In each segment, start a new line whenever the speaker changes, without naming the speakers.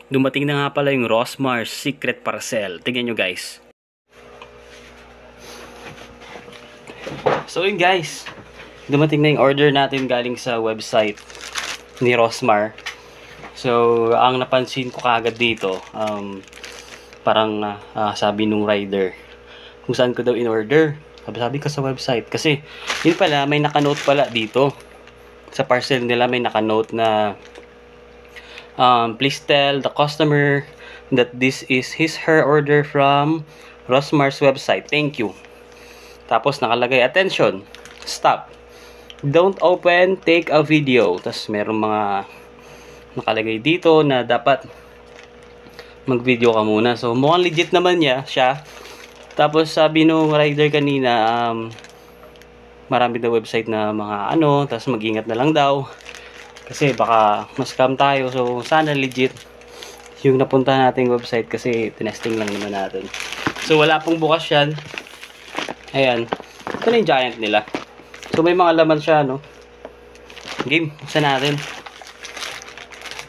Dumating na nga pala yung Rosmar's Secret Parcel. Tingnan nyo guys. So yun guys, dumating na yung order natin galing sa website ni Rosmar. So ang napansin ko kagad dito, parang sabi nung rider kung saan ko daw in order. Sabi ko sa website. Kasi yun pala, may nakanote pala dito. Sa parcel nila may nakanote na please tell the customer that this is her order from Rosmar's website. Thank you. Tapos nakalagay, attention, stop, don't open, take a video. Tapos merong mga nakalagay dito na dapat mag-video ka muna. So mukhang legit naman siya. Tapos sabi nung rider kanina, marami daw website na mga tapos mag-ingat na lang daw. Kasi baka ma-scam tayo. So sana legit yung napunta nating website kasi tinesting lang naman natin. So wala pong bukas yan. Ayan. Ito na yung giant nila. So may mga laman siya, no? Game. Buksan natin.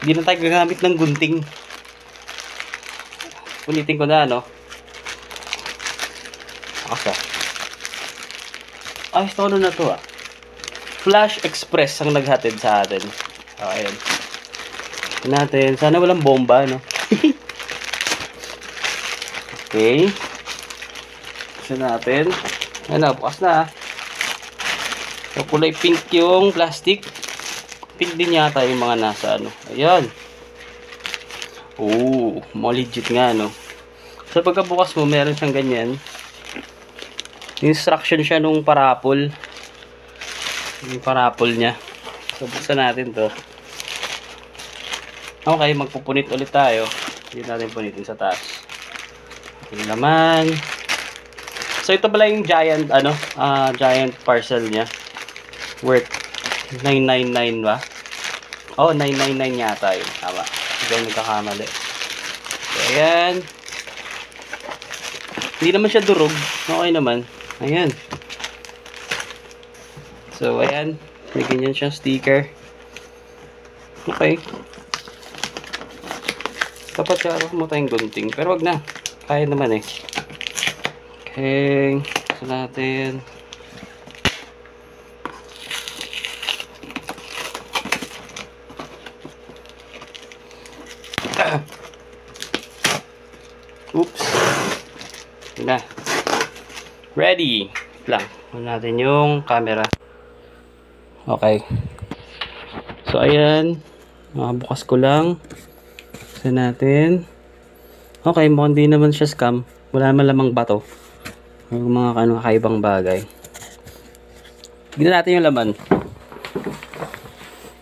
Hindi na tayo gagamit ng gunting. Ulitin ko na, no? Asa? Ay, ito na to, Flash Express ang naghatid sa atin. Ayan. Ito natin. Sana walang bomba, no? Okay. Buksan natin. Ano, bukas na. So, kulay pink yung plastic. Pink din yata yung mga nasa Ayan. Oo, legit nga, no? So, pagkabukas mo, meron siyang ganyan. Instruction siya nung parapol. Yung parapol niya. So, buksan natin to. Okay, magpupunit ulit tayo. Hindi natin punitin sa taas. Yung laman. So, ito pala yung giant, giant parcel niya. Worth 999 ba? Oh, 999 yata yun. Tama. Hindi ako nagkakamali. So, ayan. Hindi naman siya durog. Okay naman. Ayan. So, ayan. May ganyan siyang sticker. Okay. Dapat siya mo tayong gunting. Pero wag na. Kaya naman eh. Okay. So, natin. Oops. Yun na. Ready. Lang. Muna natin yung camera. Okay. So, ayan. Bukas ko lang. Buksan natin. Okay, mukhang di naman siya scam. Wala naman lamang bato. Yung mga kakaibang bagay. Tignan natin yung laman.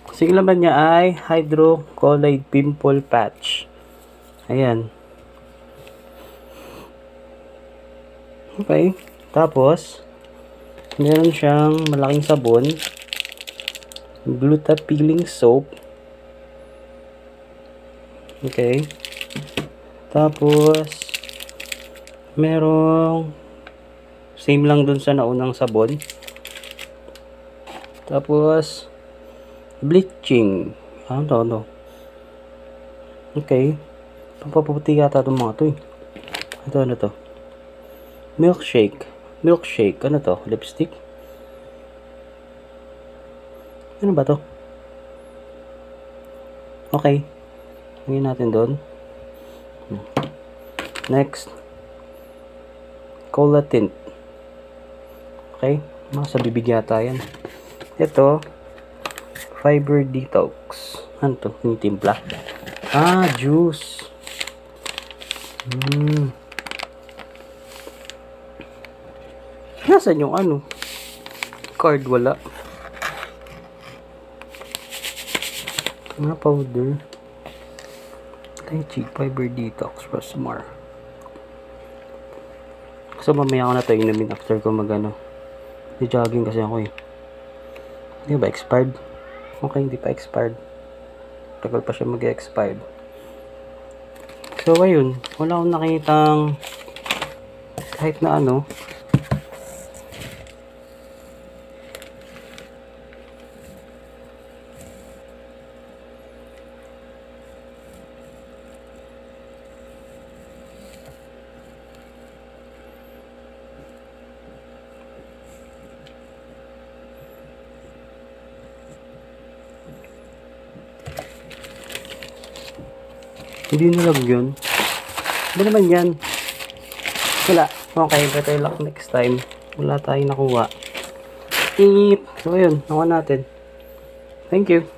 Kasi yung laman niya ay hydrocolloid pimple patch. Ayan. Okay. Tapos, meron siyang malaking sabon. Gluta peeling soap. Okay. Tapos, merong same lang dun sa naunang sabon. Tapos, bleaching. Ano? Okay. Pampaputi yata itong mga to eh. Ito, ano to? Milkshake. Milkshake. Ano to? Lipstick? Ano ba to? Okay. Lagyan natin doon. Next. Cola tint. Okay. Sa bibig yata yan. Ito. Fiber detox. Ano to? Tinitimpla. Juice. Nasaan yung card? Wala. Powder. Lychee Fiber Detox Rosmar. So mamaya ako na ito inumin after ko jogging kasi ako eh. Hindi ba expired? Okay, hindi pa expired. Tagal pa siya mag-expired. So ayun, wala akong nakitang kahit na Hindi nalagyan. Ba naman yan? Wala. Okay, better luck next time. Wala tayong nakuha. So, ayun. Nakuha natin. Thank you.